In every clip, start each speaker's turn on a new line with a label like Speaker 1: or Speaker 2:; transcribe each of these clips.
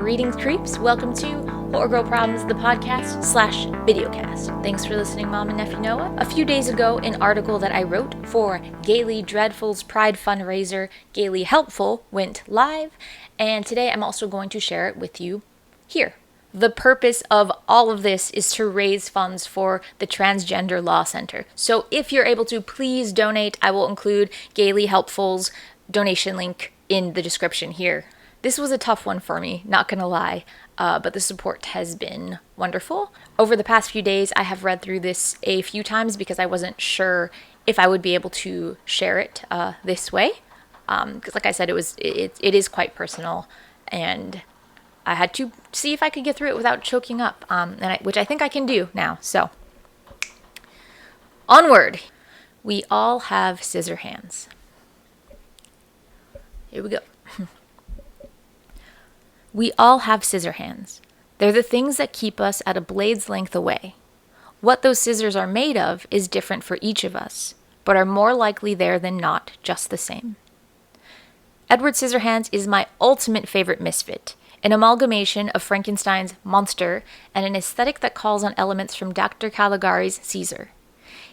Speaker 1: Greetings, creeps. Welcome to HorrorGirl Problems, the podcast / videocast. Thanks for listening, Mom and Nephew Noah. A few days ago, an article that I wrote for Gaily Dreadful's Pride fundraiser, Gaily Helpful, went live, and today I'm also going to share it with you here. The purpose of all of this is to raise funds for the Transgender Law Center. So if you're able to, please donate. I will include Gaily Helpful's donation link in the description here. This was a tough one for me, not gonna lie, but the support has been wonderful. Over the past few days, I have read through this a few times because I wasn't sure if I would be able to share it this way. Because like I said, it is quite personal, and I had to see if I could get through it without choking up, which I think I can do now. So, onward. We all have scissor hands. Here we go. We all have scissor hands. They're the things that keep us at a blade's length away. What those scissors are made of is different for each of us, but are more likely there than not just the same. Edward Scissorhands is my ultimate favorite misfit, an amalgamation of Frankenstein's monster and an aesthetic that calls on elements from Dr. Caligari's Scissor.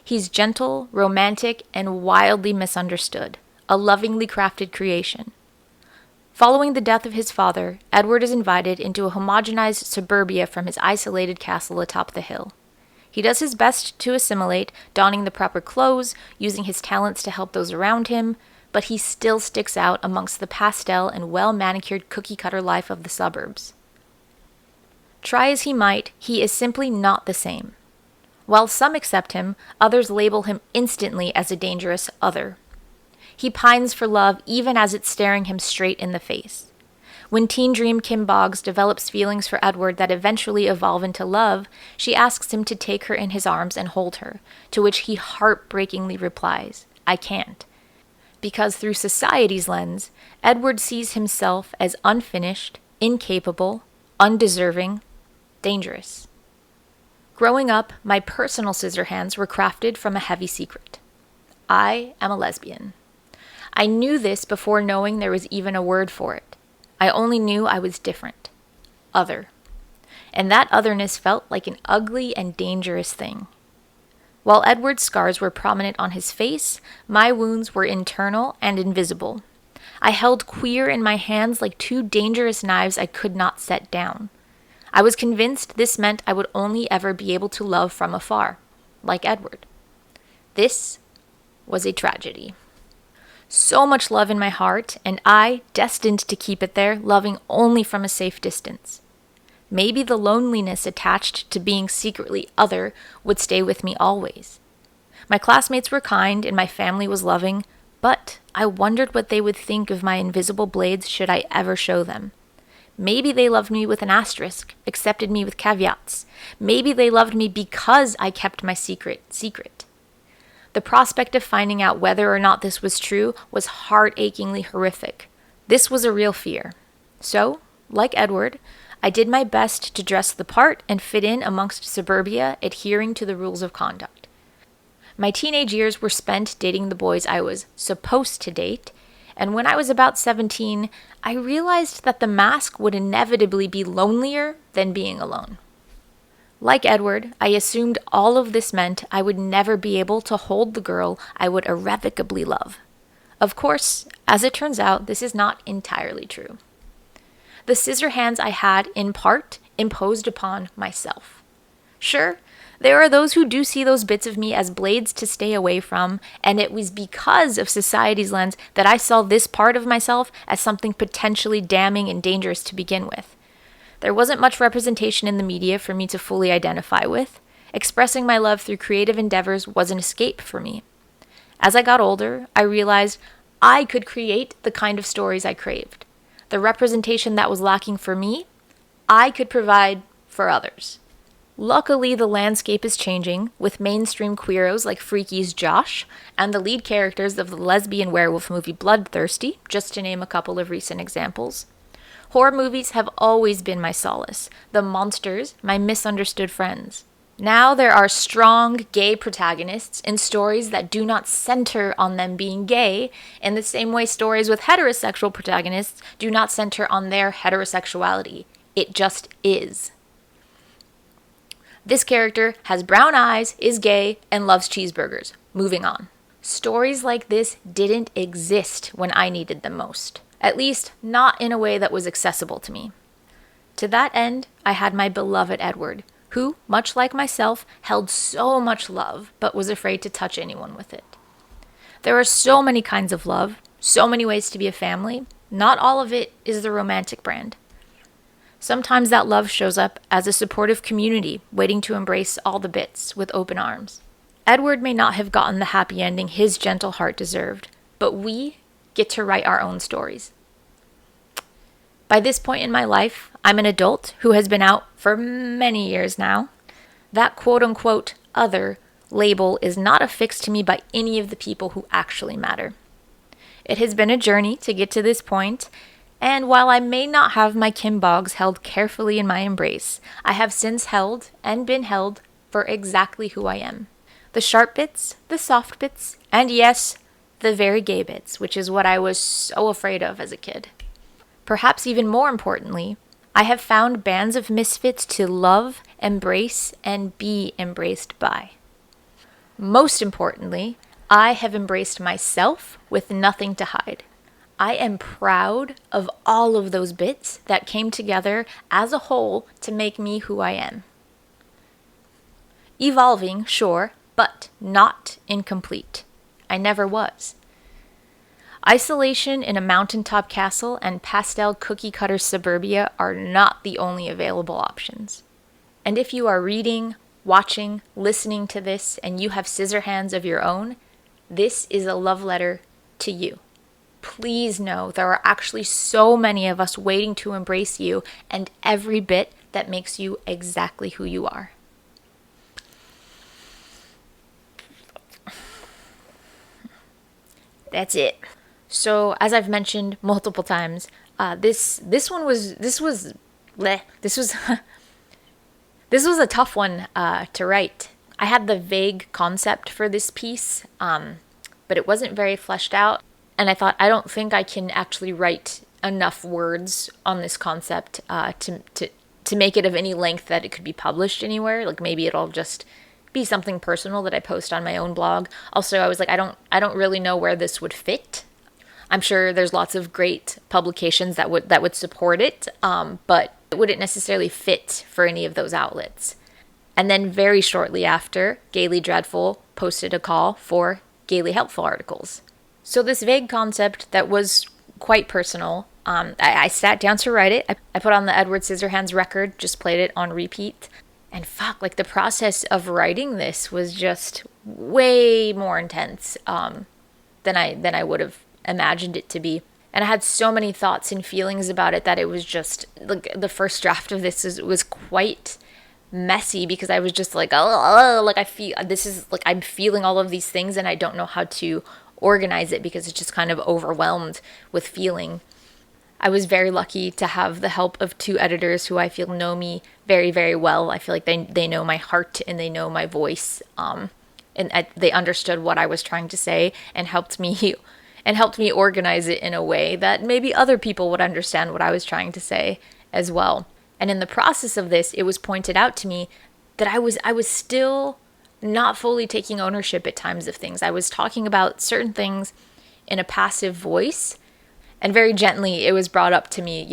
Speaker 1: He's gentle, romantic, and wildly misunderstood, a lovingly crafted creation. Following the death of his father, Edward is invited into a homogenized suburbia from his isolated castle atop the hill. He does his best to assimilate, donning the proper clothes, using his talents to help those around him, but he still sticks out amongst the pastel and well-manicured cookie-cutter life of the suburbs. Try as he might, he is simply not the same. While some accept him, others label him instantly as a dangerous other. He pines for love even as it's staring him straight in the face. When teen dream Kim Boggs develops feelings for Edward that eventually evolve into love, she asks him to take her in his arms and hold her, to which he heartbreakingly replies, "I can't." Because through society's lens, Edward sees himself as unfinished, incapable, undeserving, dangerous. Growing up, my personal scissor hands were crafted from a heavy secret. I am a lesbian. I knew this before knowing there was even a word for it. I only knew I was different. Other. And that otherness felt like an ugly and dangerous thing. While Edward's scars were prominent on his face, my wounds were internal and invisible. I held queer in my hands like two dangerous knives I could not set down. I was convinced this meant I would only ever be able to love from afar, like Edward. This was a tragedy. So much love in my heart, and I, destined to keep it there, loving only from a safe distance. Maybe the loneliness attached to being secretly other would stay with me always. My classmates were kind and my family was loving, but I wondered what they would think of my invisible blades should I ever show them. Maybe they loved me with an asterisk, accepted me with caveats. Maybe they loved me because I kept my secret. The prospect of finding out whether or not this was true was heart-achingly horrific. This was a real fear. So, like Edward, I did my best to dress the part and fit in amongst suburbia, adhering to the rules of conduct. My teenage years were spent dating the boys I was supposed to date, and when I was about 17, I realized that the mask would inevitably be lonelier than being alone. Like Edward, I assumed all of this meant I would never be able to hold the girl I would irrevocably love. Of course, as it turns out, this is not entirely true. The scissor hands I had, in part, imposed upon myself. Sure, there are those who do see those bits of me as blades to stay away from, and it was because of society's lens that I saw this part of myself as something potentially damning and dangerous to begin with. There wasn't much representation in the media for me to fully identify with. Expressing my love through creative endeavors was an escape for me. As I got older, I realized I could create the kind of stories I craved. The representation that was lacking for me, I could provide for others. Luckily, the landscape is changing, with mainstream queeros like Freaky's Josh, and the lead characters of the lesbian werewolf movie Bloodthirsty, just to name a couple of recent examples. Horror movies have always been my solace, the monsters, my misunderstood friends. Now there are strong gay protagonists in stories that do not center on them being gay, in the same way stories with heterosexual protagonists do not center on their heterosexuality. It just is. This character has brown eyes, is gay, and loves cheeseburgers. Moving on. Stories like this didn't exist when I needed them most. At least, not in a way that was accessible to me. To that end, I had my beloved Edward, who, much like myself, held so much love, but was afraid to touch anyone with it. There are so many kinds of love, so many ways to be a family. Not all of it is the romantic brand. Sometimes that love shows up as a supportive community waiting to embrace all the bits with open arms. Edward may not have gotten the happy ending his gentle heart deserved, but we get to write our own stories. By this point in my life, I'm an adult who has been out for many years now. That quote-unquote other label is not affixed to me by any of the people who actually matter. It has been a journey to get to this point, and while I may not have my Kim Boggs held carefully in my embrace, I have since held and been held for exactly who I am. The sharp bits, the soft bits, and yes, the very gay bits, which is what I was so afraid of as a kid. Perhaps even more importantly, I have found bands of misfits to love, embrace, and be embraced by. Most importantly, I have embraced myself with nothing to hide. I am proud of all of those bits that came together as a whole to make me who I am. Evolving, sure, but not incomplete. I never was. Isolation in a mountaintop castle and pastel cookie-cutter suburbia are not the only available options. And if you are reading, watching, listening to this, and you have scissor hands of your own, this is a love letter to you. Please know there are actually so many of us waiting to embrace you and every bit that makes you exactly who you are. That's it. So, as I've mentioned multiple times, this was a tough one to write. I had the vague concept for this piece, but it wasn't very fleshed out, and I thought I don't think I can actually write enough words on this concept to make it of any length that it could be published anywhere. Like maybe it'll just be something personal that I post on my own blog. Also, I was like, I don't really know where this would fit. I'm sure there's lots of great publications that would support it, but it wouldn't necessarily fit for any of those outlets. And then very shortly after, Gaily Dreadful posted a call for Gaily Helpful articles. So this vague concept that was quite personal, I sat down to write it. I put on the Edward Scissorhands record, just played it on repeat. And the process of writing this was just way more intense than I would have imagined it to be. And I had so many thoughts and feelings about it that it was just, the first draft of this was quite messy because I was just like, I'm feeling all of these things and I don't know how to organize it because it's just kind of overwhelmed with feeling. I was very lucky to have the help of two editors who I feel know me very, very well. I feel like they know my heart and they know my voice, and they understood what I was trying to say and helped me organize it in a way that maybe other people would understand what I was trying to say as well. And in the process of this, it was pointed out to me that I was still not fully taking ownership at times of things. I was talking about certain things in a passive voice. And very gently, it was brought up to me,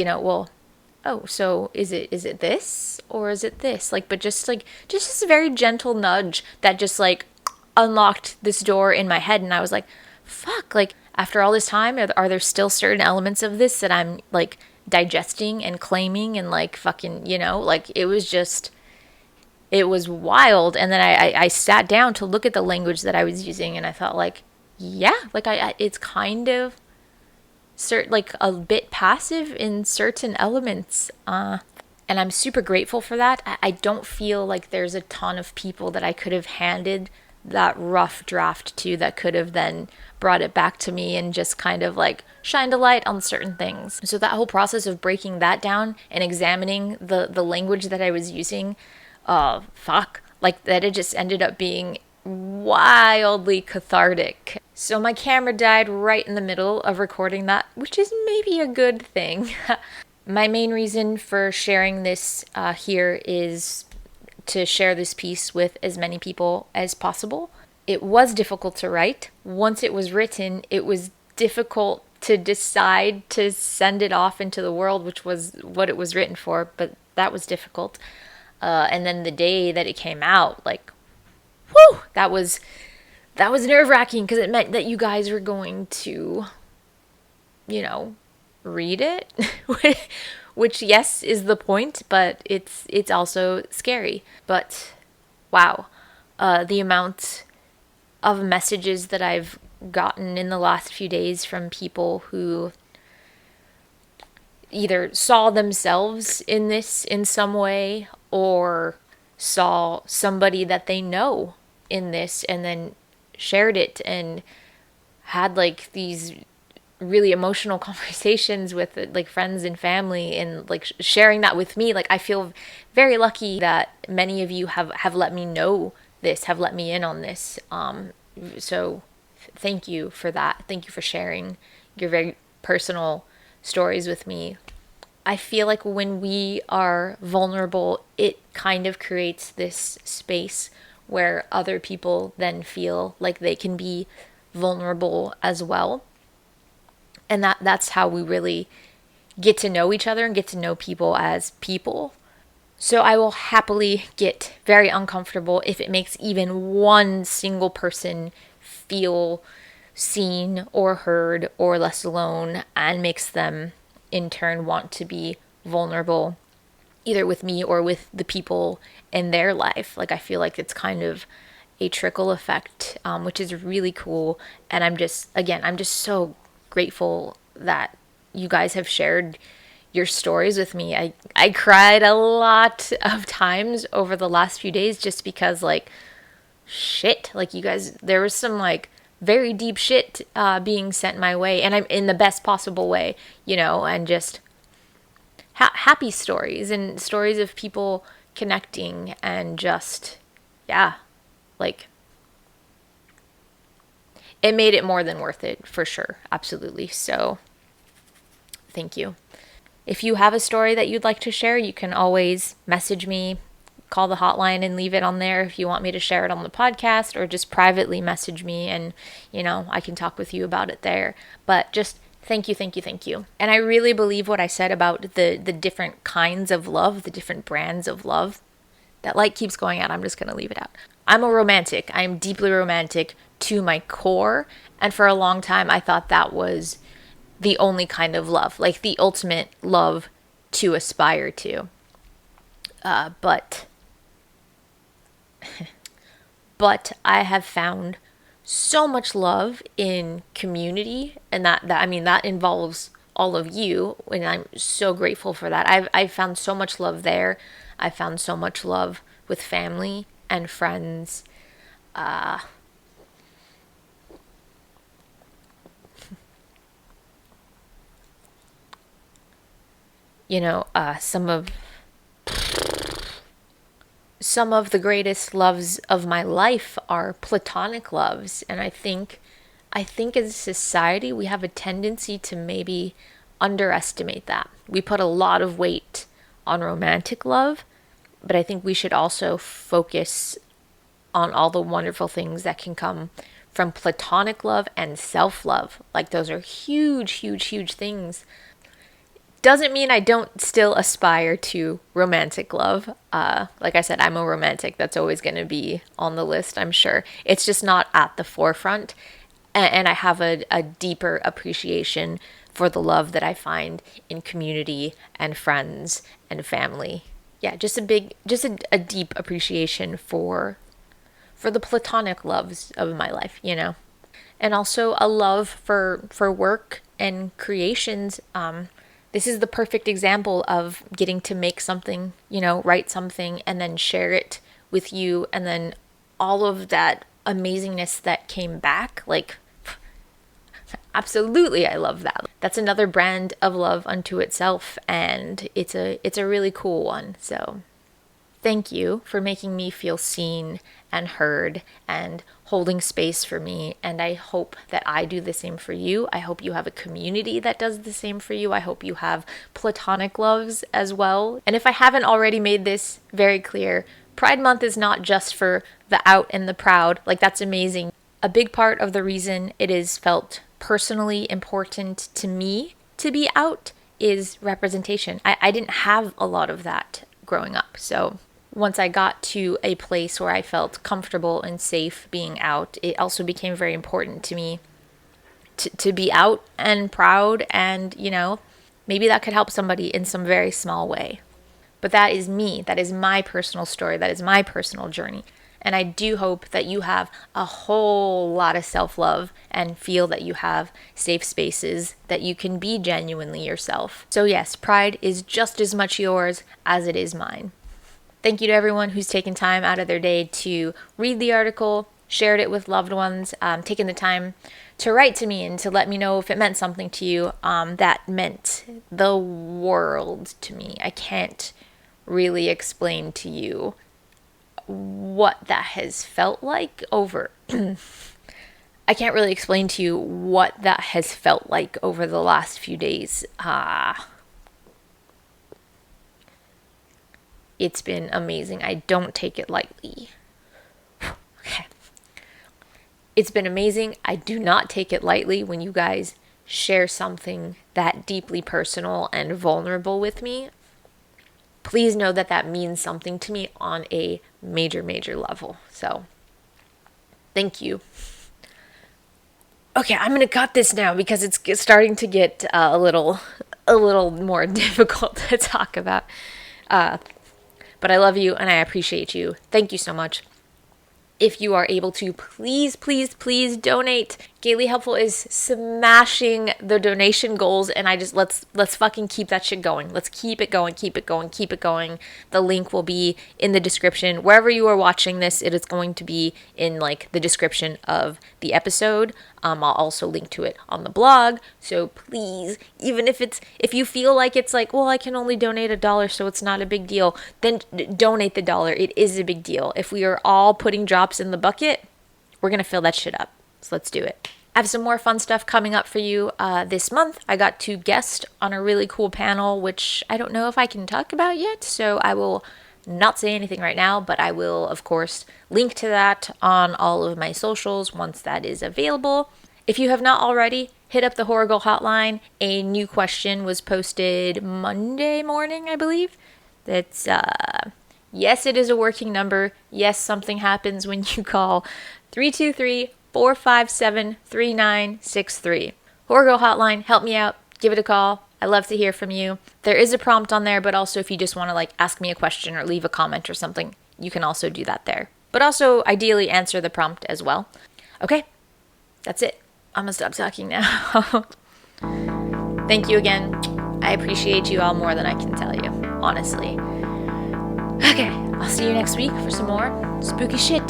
Speaker 1: so is it this or is it this? But just a very gentle nudge that just unlocked this door in my head. And I was like, fuck, after all this time, are there still certain elements of this that I'm digesting and claiming and it was wild. And then I sat down to look at the language that I was using and I thought it's kind of a bit passive in certain elements, and I'm super grateful for that. I don't feel like there's a ton of people that I could have handed that rough draft to that could have then brought it back to me and just kind of shined a light on certain things. So that whole process of breaking that down and examining the language that I was using, that it just ended up being wildly cathartic. So my camera died right in the middle of recording that, which is maybe a good thing. My main reason for sharing this here is to share this piece with as many people as possible. It was difficult to write. Once it was written, it was difficult to decide to send it off into the world, which was what it was written for, but that was difficult. And then the day that it came out, like, whew, that was nerve-wracking because it meant that you guys were going to, read it, which yes is the point, but it's also scary. But wow, the amount of messages that I've gotten in the last few days from people who either saw themselves in this in some way or saw somebody that they know in this and then shared it and had like these really emotional conversations with like friends and family and like sharing that with me. Like I feel very lucky that many of you have let me know this, have let me in on this. So thank you for that. Thank you for sharing your very personal stories with me. I feel like when we are vulnerable, it kind of creates this space where other people then feel like they can be vulnerable as well. And that's how we really get to know each other and get to know people as people. So I will happily get very uncomfortable if it makes even one single person feel seen or heard or less alone and makes them in turn want to be vulnerable either with me or with the people in their life. Like I feel like it's kind of a trickle effect, which is really cool. And I'm just so grateful that you guys have shared your stories with me. I cried a lot of times over the last few days just because like shit, like you guys, there was some like very deep shit being sent my way, and I'm in the best possible way, and just happy stories and stories of people connecting and just, yeah, like it made it more than worth it for sure. Absolutely. So thank you. If you have a story that you'd like to share, you can always message me, call the hotline and leave it on there if you want me to share it on the podcast, or just privately message me and, I can talk with you about it there. But just thank you, thank you, thank you. And I really believe what I said about the different kinds of love, the different brands of love. That light keeps going out. I'm just going to leave it out. I'm a romantic. I'm deeply romantic to my core. And for a long time, I thought that was the only kind of love, like the ultimate love to aspire to. But I have found so much love in community, and that involves all of you, and I'm so grateful for that. I've found so much love there. I found so much love with family and friends. Some of the greatest loves of my life are platonic loves, and I think as a society we have a tendency to maybe underestimate that. We put a lot of weight on romantic love, but I think we should also focus on all the wonderful things that can come from platonic love and self-love. Like those are huge, huge, huge things. Doesn't mean I don't still aspire to romantic love. Like I said, I'm a romantic. That's always going to be on the list, I'm sure. It's just not at the forefront. And I have a deeper appreciation for the love that I find in community and friends and family. Yeah, just a deep appreciation for the platonic loves of my life, And also a love for work and creations. This is the perfect example of getting to make something, write something and then share it with you. And then all of that amazingness that came back, like, absolutely, I love that. That's another brand of love unto itself. And it's a really cool one. So thank you for making me feel seen and heard and holding space for me, and I hope that I do the same for you. I hope you have a community that does the same for you. I hope you have platonic loves as well. And if I haven't already made this very clear, Pride Month is not just for the out and the proud. Like, that's amazing. A big part of the reason it is felt personally important to me to be out is representation. I didn't have a lot of that growing up. So once I got to a place where I felt comfortable and safe being out, it also became very important to me to be out and proud, and, you know, maybe that could help somebody in some very small way. But that is me. That is my personal story. That is my personal journey. And I do hope that you have a whole lot of self-love and feel that you have safe spaces that you can be genuinely yourself. So yes, Pride is just as much yours as it is mine. Thank you to everyone who's taken time out of their day to read the article, shared it with loved ones, taken the time to write to me and to let me know if it meant something to you. That meant the world to me. I can't really explain to you what that has felt like over I can't really explain to you what that has felt like over the last few days. It's been amazing. I don't take it lightly. Okay. It's been amazing. I do not take it lightly when you guys share something that deeply personal and vulnerable with me. Please know that that means something to me on a major, major level. So, thank you. Okay, I'm going to cut this now because it's starting to get a little more difficult to talk about. But I love you and I appreciate you. Thank you so much. If you are able to, please, please, please donate. Gaily Helpful is smashing the donation goals, and let's fucking keep that shit going. Let's keep it going, keep it going, keep it going. The link will be in the description. Wherever you are watching this, it is going to be in like the description of the episode. I'll also link to it on the blog. So please, even if you feel like it's like, well, I can only donate $1, so it's not a big deal, then donate the $1. It is a big deal. If we are all putting drops in the bucket, we're going to fill that shit up. So let's do it. I have some more fun stuff coming up for you this month. I got to guest on a really cool panel, which I don't know if I can talk about yet, so I will not say anything right now, but I will, of course, link to that on all of my socials once that is available. If you have not already, hit up the HorrorGirl Hotline. A new question was posted Monday morning, I believe. That's, yes, it is a working number. Yes, something happens when you call 323-457-3963. HorrorGirl Hotline, help me out. Give it a call. I love to hear from you. There is a prompt on there, but also if you just want to like ask me a question or leave a comment or something, you can also do that there. But also ideally answer the prompt as well. Okay, that's it. I'm gonna stop talking now. Thank you again. I appreciate you all more than I can tell you, honestly. Okay, I'll see you next week for some more spooky shit.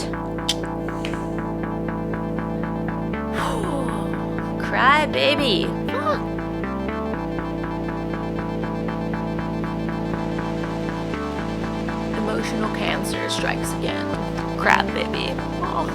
Speaker 1: Cry, baby. Emotional cancer strikes again. Crap, baby. Oh.